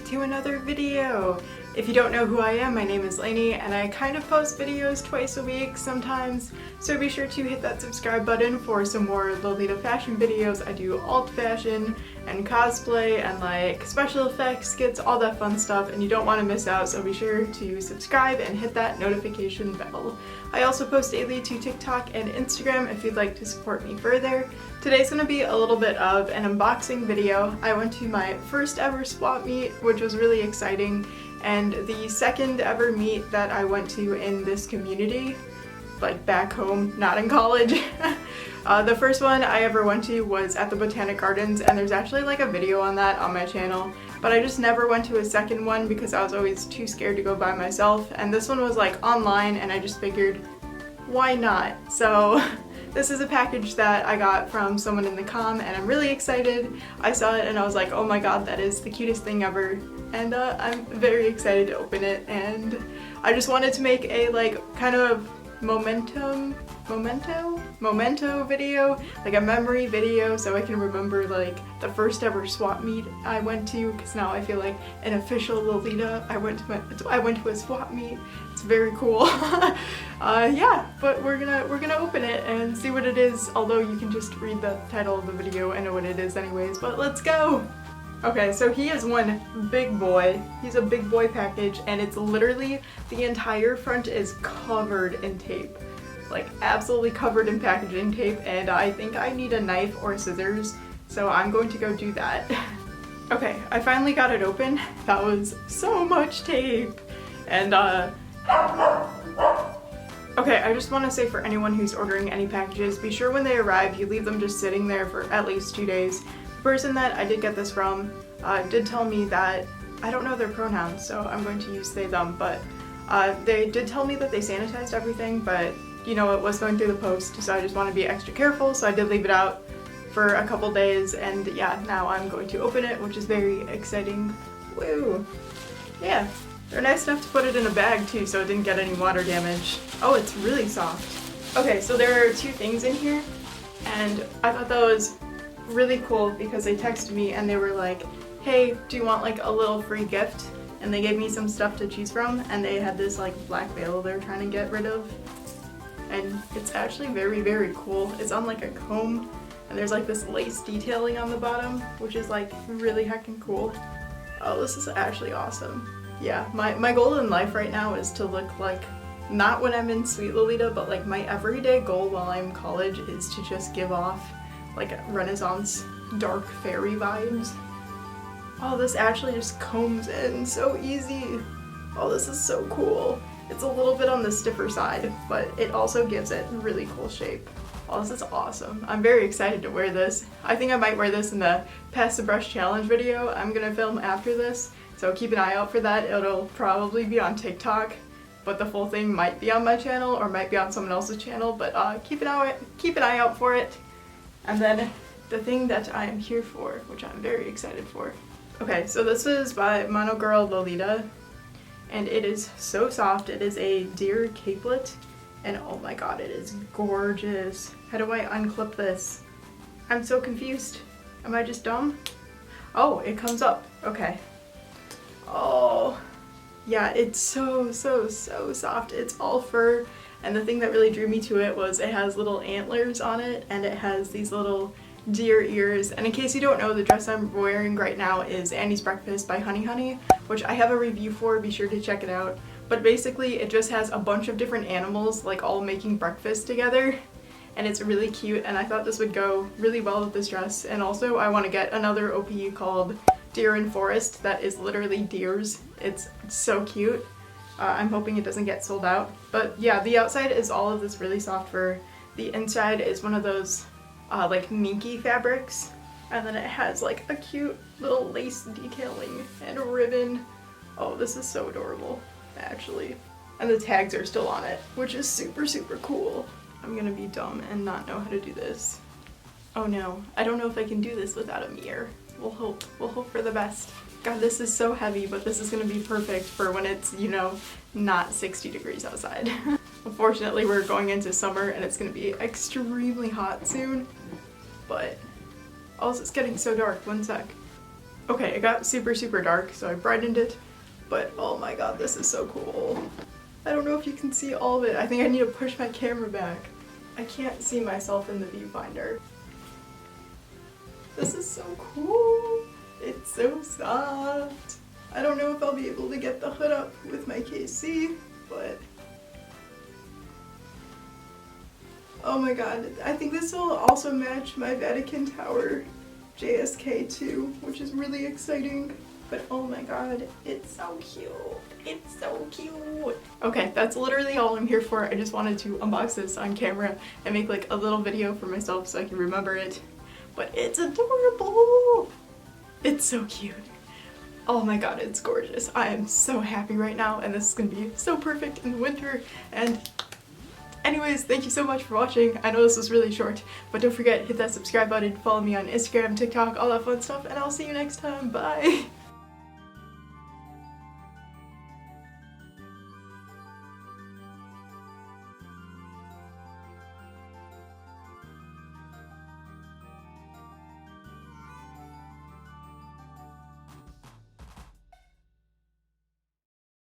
to another video. If you don't know who I am, my name is Lainey and I kind of post videos twice a week sometimes, so be sure to hit that subscribe button for some more Lolita fashion videos. I do alt fashion and cosplay and like special effects, skits, all that fun stuff, and you don't want to miss out, so be sure to subscribe and hit that notification bell. I also post daily to TikTok and Instagram if you'd like to support me further. Today's going to be a little bit of an unboxing video. I went to my first ever swap meet, which was really exciting, and the second ever meet that I went to in this community, like back home, not in college. The first one I ever went to was at the Botanic Gardens, and there's actually like a video on that on my channel, but I just never went to a second one because I was always too scared to go by myself, and this one was like online and I just figured, why not? So this is a package that I got from someone in the com and I'm really excited. I saw it and I was like, oh my god, that is the cutest thing ever, and I'm very excited to open it, and I just wanted to make a like kind of memento video, like a memory video, so I can remember like the first ever swap meet I went to, because now I feel like an official Lolita. I went to a swap meet. It's very cool. Yeah, but we're gonna open it and see what it is, although you can just read the title of the video and know what it is anyways, but let's go! Okay, so he is one big boy. He's a big boy package, and it's literally the entire front is covered in tape. Like absolutely covered in packaging tape, and I think I need a knife or scissors, so I'm going to go do that. Okay, I finally got it open. That was so much tape. And okay, I just want to say for anyone who's ordering any packages, be sure when they arrive you leave them just sitting there for at least 2 days. The person that I did get this from did tell me that, I don't know their pronouns, so I'm going to use they, them, but they did tell me that they sanitized everything, but you know, it was going through the post, so I just want to be extra careful, so I did leave it out for a couple days, and yeah, now I'm going to open it, which is very exciting. Woo! Yeah, they're nice enough to put it in a bag too, so it didn't get any water damage. Oh, it's really soft. Okay, so there are 2 things in here, and I thought that was really cool because they texted me and they were like, hey, do you want like a little free gift? And they gave me some stuff to choose from, and they had this like black veil they're trying to get rid of. And it's actually very, very cool. It's on like a comb, and there's like this lace detailing on the bottom, which is like really heckin' cool. Oh, this is actually awesome. Yeah, my goal in life right now is to look like, not when I'm in Sweet Lolita, but like my everyday goal while I'm in college is to just give off like Renaissance dark fairy vibes. Oh, this actually just combs in so easy. Oh, this is so cool. It's a little bit on the stiffer side, but it also gives it really cool shape. Oh, this is awesome. I'm very excited to wear this. I think I might wear this in the Pass the Brush Challenge video I'm gonna film after this, so keep an eye out for that. It'll probably be on TikTok, but the full thing might be on my channel or might be on someone else's channel, but keep an eye out for it. And then the thing that I am here for, which I'm very excited for. Okay, so this is by Mono Girl Lolita, and it is so soft. It is a deer capelet, and oh my god, it is gorgeous. How do I unclip this? I'm so confused. Am I just dumb? Oh, it comes up. Okay. Oh, yeah, it's so soft. It's all fur, and the thing that really drew me to it was it has little antlers on it, and it has these little deer ears. And in case you don't know, the dress I'm wearing right now is Annie's Breakfast by Honey Honey, which I have a review for, be sure to check it out. But basically it just has a bunch of different animals like all making breakfast together, and it's really cute, and I thought this would go really well with this dress. And also I want to get another OP called Deer in Forest that is literally deers. It's so cute. I'm hoping it doesn't get sold out. But yeah, the outside is all of this really soft fur. The inside is one of those like minky fabrics, and then it has like a cute little lace detailing and a ribbon. Oh, this is so adorable, actually. And the tags are still on it, which is super cool. I'm gonna be dumb and not know how to do this. Oh no, I don't know if I can do this without a mirror. We'll hope for the best. God, this is so heavy, but this is gonna be perfect for when it's, you know, not 60 degrees outside. Unfortunately, we're going into summer and it's gonna be extremely hot soon, but also it's getting so dark. One sec. Okay, it got super dark, so I brightened it, but oh my god, this is so cool. I don't know if you can see all of it. I think I need to push my camera back. I can't see myself in the viewfinder. This is so cool. It's so soft. I don't know if I'll be able to get the hood up with my KC, but oh my god, I think this will also match my Vatican Tower JSK too, which is really exciting. But oh my god, it's so cute. It's so cute. Okay, that's literally all I'm here for. I just wanted to unbox this on camera and make like a little video for myself so I can remember it. But it's adorable. It's so cute. Oh my god, it's gorgeous. I am so happy right now, and this is gonna be so perfect in the winter. And anyways, thank you so much for watching. I know this was really short, but don't forget, hit that subscribe button, follow me on Instagram, TikTok, all that fun stuff, and I'll see you next time. Bye!